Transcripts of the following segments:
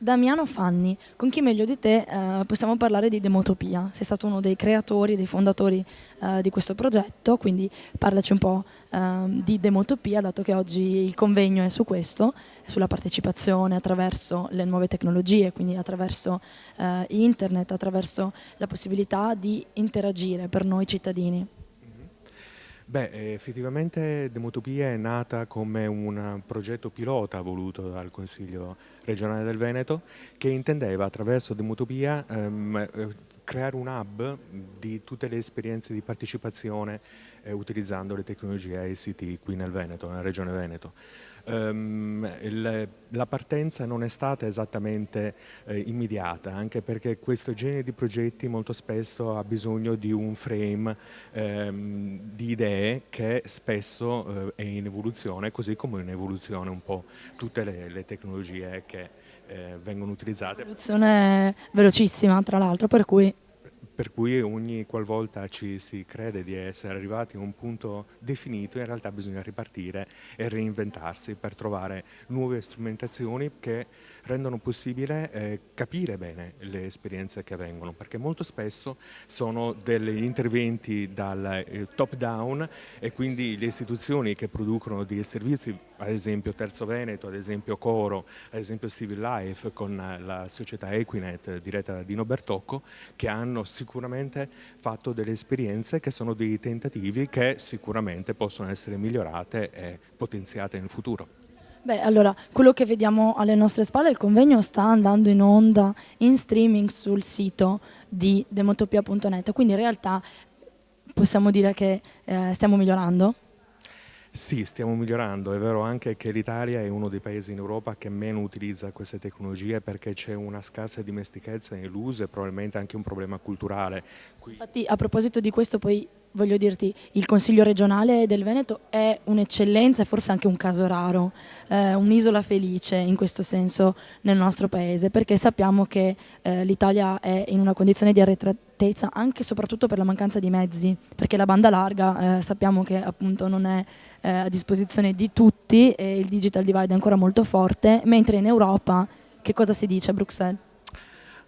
Damiano Fanni, con chi meglio di te possiamo parlare di Demotopia. Sei stato uno dei creatori, dei fondatori di questo progetto, quindi parlaci un po' di Demotopia, dato che oggi il convegno è su questo, sulla partecipazione attraverso le nuove tecnologie, quindi attraverso internet, attraverso la possibilità di interagire per noi cittadini. Effettivamente Demotopia è nata come un progetto pilota voluto dal Consiglio regionale del Veneto che intendeva attraverso Demotopia creare un hub di tutte le esperienze di partecipazione utilizzando le tecnologie ICT qui nel Veneto, nella regione Veneto. La partenza non è stata esattamente immediata, anche perché questo genere di progetti molto spesso ha bisogno di un frame di idee che spesso è in evoluzione, così come in evoluzione un po' tutte le tecnologie che vengono utilizzate. Evoluzione velocissima, tra l'altro, Per cui ogni qualvolta ci si crede di essere arrivati a un punto definito, in realtà bisogna ripartire e reinventarsi per trovare nuove strumentazioni che rendono possibile capire bene le esperienze che avvengono, perché molto spesso sono degli interventi dal top down e quindi le istituzioni che producono dei servizi, ad esempio Terzo Veneto, ad esempio Coro, ad esempio Civil Life con la società Equinet diretta da Dino Bertocco, che hanno sicuramente fatto delle esperienze che sono dei tentativi che sicuramente possono essere migliorate e potenziate in futuro. beh, allora, quello che vediamo alle nostre spalle, il convegno sta andando in onda in streaming sul sito di demotopia.net, quindi in realtà possiamo dire che stiamo migliorando. Sì, stiamo migliorando. È vero anche che l'Italia è uno dei paesi in Europa che meno utilizza queste tecnologie perché c'è una scarsa dimestichezza nell'uso e probabilmente anche un problema culturale. Infatti, a proposito di questo, poi voglio dirti, il Consiglio regionale del Veneto è un'eccellenza e forse anche un caso raro, un'isola felice in questo senso nel nostro paese, perché sappiamo che l'Italia è in una condizione di arretratezza anche e soprattutto per la mancanza di mezzi, perché la banda larga sappiamo che appunto non è a disposizione di tutti e il digital divide è ancora molto forte, mentre in Europa che cosa si dice a Bruxelles?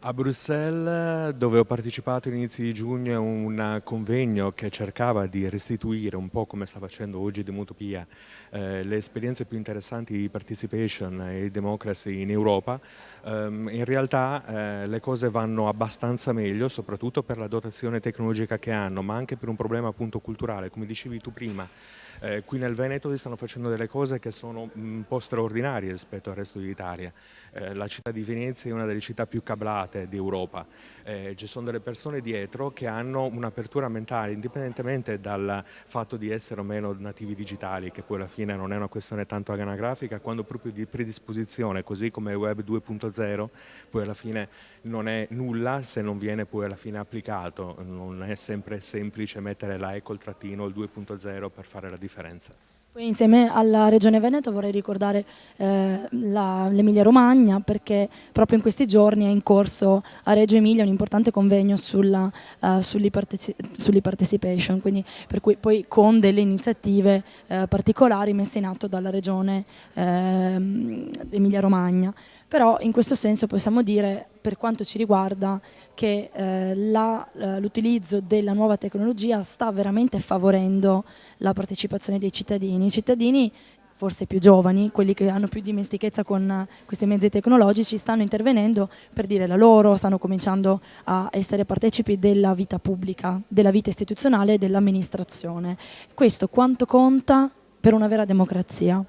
A Bruxelles, dove ho partecipato all'inizio di giugno a un convegno che cercava di restituire, un po' come sta facendo oggi Demotopia, le esperienze più interessanti di participation e democracy in Europa, in realtà le cose vanno abbastanza meglio, soprattutto per la dotazione tecnologica che hanno, ma anche per un problema appunto culturale, come dicevi tu prima. Qui nel Veneto si stanno facendo delle cose che sono un po' straordinarie rispetto al resto d'Italia. La città di Venezia è una delle città più cablate d'Europa. Ci sono delle persone dietro che hanno un'apertura mentale, indipendentemente dal fatto di essere o meno nativi digitali, che poi alla fine non è una questione tanto anagrafica, quando proprio di predisposizione, così come il web 2.0, poi alla fine non è nulla se non viene poi alla fine applicato. Non è sempre semplice mettere la col trattino, il 2.0 per fare la differenza. Poi insieme alla Regione Veneto vorrei ricordare l'Emilia Romagna perché proprio in questi giorni è in corso a Reggio Emilia un importante convegno sull'e-participation, quindi per cui poi con delle iniziative particolari messe in atto dalla Regione Emilia Romagna. Però in questo senso possiamo dire, per quanto ci riguarda, che l'utilizzo della nuova tecnologia sta veramente favorendo la partecipazione dei cittadini. I cittadini, forse più giovani, quelli che hanno più dimestichezza con questi mezzi tecnologici, stanno intervenendo per dire la loro, stanno cominciando a essere partecipi della vita pubblica, della vita istituzionale e dell'amministrazione. Questo quanto conta per una vera democrazia?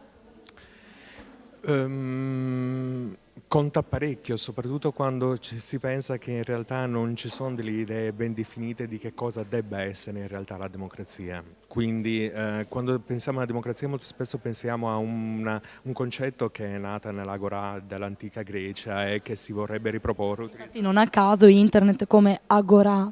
Conta parecchio, soprattutto quando si pensa che in realtà non ci sono delle idee ben definite di che cosa debba essere in realtà la democrazia. Quindi quando pensiamo alla democrazia molto spesso pensiamo a un concetto che è nato nell'agora dell'antica Grecia e che si vorrebbe riproporre. Infatti non a caso internet come agora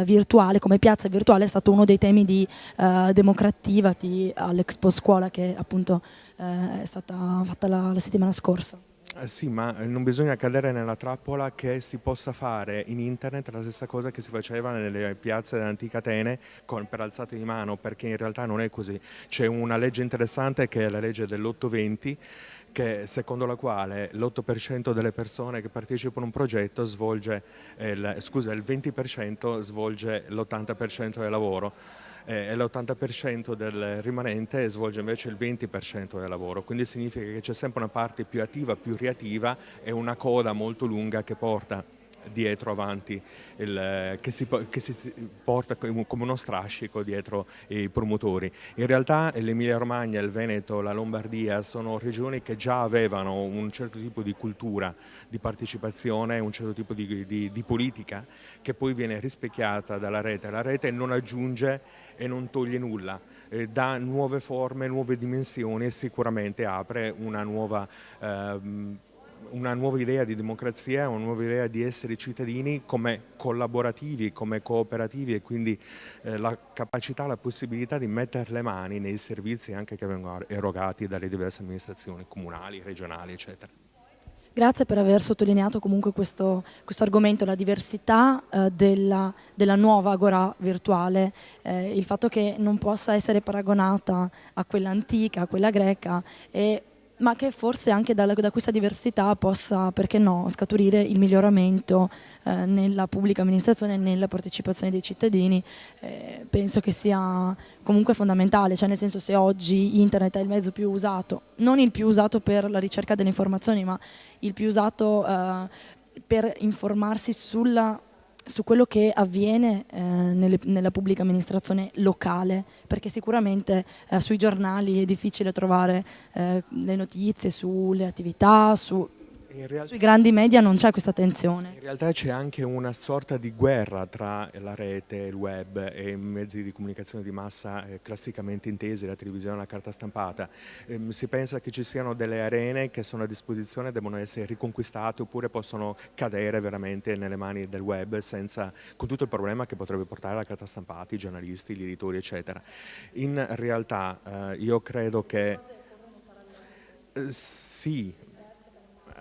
virtuale, come piazza virtuale è stato uno dei temi di Democrattivati all'Expo Scuola che appunto è stata fatta la settimana scorsa. Sì, ma non bisogna cadere nella trappola che si possa fare in internet la stessa cosa che si faceva nelle piazze dell'antica Atene per alzate di mano, perché in realtà non è così. C'è una legge interessante che è la legge dell'820 secondo la quale l'8% delle persone che partecipano a un progetto svolge, il 20% svolge l'80% del lavoro e l'80% del rimanente svolge invece il 20% del lavoro, quindi significa che c'è sempre una parte più attiva, più reattiva e una coda molto lunga che porta dietro avanti, che si porta come uno strascico dietro i promotori. In realtà l'Emilia Romagna, il Veneto, la Lombardia sono regioni che già avevano un certo tipo di cultura di partecipazione, un certo tipo di politica che poi viene rispecchiata dalla rete. La rete non aggiunge e non toglie nulla, dà nuove forme, nuove dimensioni e sicuramente apre una nuova idea di democrazia, una nuova idea di essere cittadini come collaborativi, come cooperativi e quindi la capacità, la possibilità di mettere le mani nei servizi anche che vengono erogati dalle diverse amministrazioni comunali, regionali, eccetera. Grazie per aver sottolineato comunque questo argomento, la diversità della nuova Agorà virtuale, il fatto che non possa essere paragonata a quella antica, a quella greca, ma che forse anche da questa diversità possa, perché no, scaturire il miglioramento nella pubblica amministrazione e nella partecipazione dei cittadini. Penso che sia comunque fondamentale, cioè nel senso, se oggi internet è il mezzo più usato, non il più usato per la ricerca delle informazioni, ma il più usato per informarsi su quello che avviene nella pubblica amministrazione locale, perché sicuramente sui giornali è difficile trovare le notizie sulle attività, sui grandi media non c'è questa tensione. In realtà c'è anche una sorta di guerra tra la rete, il web e i mezzi di comunicazione di massa classicamente intesi, la televisione e la carta stampata. Si pensa che ci siano delle arene che sono a disposizione, devono essere riconquistate oppure possono cadere veramente nelle mani del web con tutto il problema che potrebbe portare la carta stampata, i giornalisti, gli editori, eccetera. In realtà io credo che sì.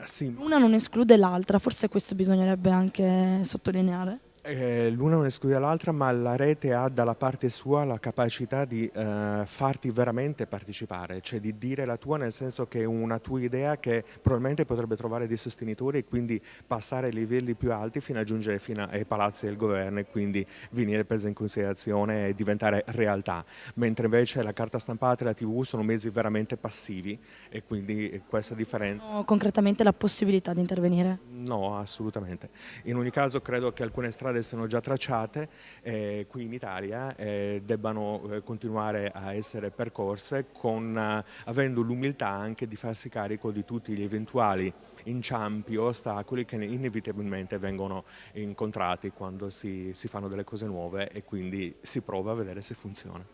Sì, L'una non esclude l'altra, forse questo bisognerebbe anche sottolineare. l'una non esclude l'altra, ma la rete ha dalla parte sua la capacità di farti veramente partecipare, cioè di dire la tua, nel senso che è una tua idea che probabilmente potrebbe trovare dei sostenitori e quindi passare ai livelli più alti fino a giungere fino ai palazzi del governo e quindi venire presa in considerazione e diventare realtà, mentre invece la carta stampata e la TV sono mezzi veramente passivi e quindi questa differenza. Hanno concretamente la possibilità di intervenire. No, assolutamente. In ogni caso credo che alcune strade siano già tracciate qui in Italia e debbano continuare a essere percorse avendo l'umiltà anche di farsi carico di tutti gli eventuali inciampi o ostacoli che inevitabilmente vengono incontrati quando si fanno delle cose nuove e quindi si prova a vedere se funziona.